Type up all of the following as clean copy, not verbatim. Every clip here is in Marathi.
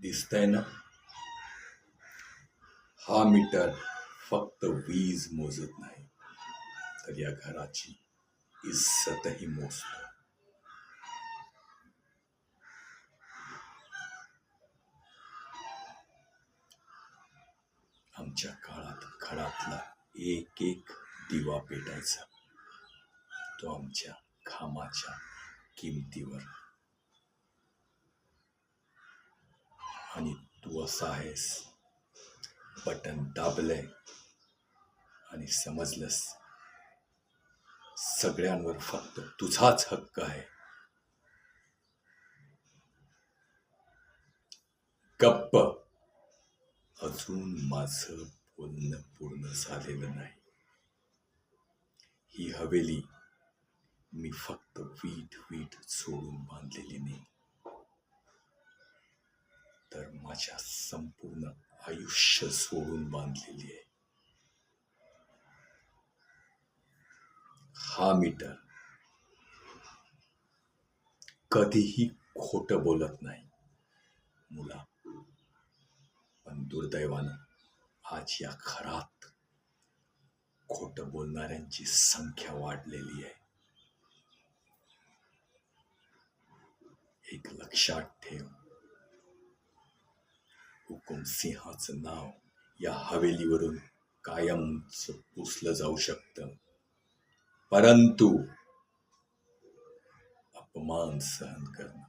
दिसतंय ना, हा मीटर फक्त वीज मोजत नाही, तर या घराची इज्जतही मोजतो. आमच्या काळात घरातला एक एक दिवा पेटायचा, तो आमच्या घामाच्या किमतीवर. आणि तू असा आहेस, बटन दाबलंय आणि समजलंस सगळ्यांवर फक्त तुझाच हक्क आहे. गप्प. अजून माझं बोलणं पूर्ण झालेलं नाही. ही हवेली मी फक्त वीट वीट सोडून बांधलेली नाही, तर माझ्या संपूर्ण आयुष्य सोडून बांधलेली आहे. हा मीटर कधीही खोटं बोलत नाही मुला, पण दुर्दैवानं आज या घरात खोटं बोलणाऱ्यांची संख्या वाढलेली आहे. एक लक्षात ठेव, हुकुमसिंहाचं नाव या हवेलीवरून कायमच पुसलं जाऊ शकतं, परंतु अपमान सहन करणं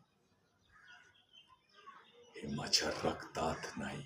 हे माझ्या रक्तात नाही.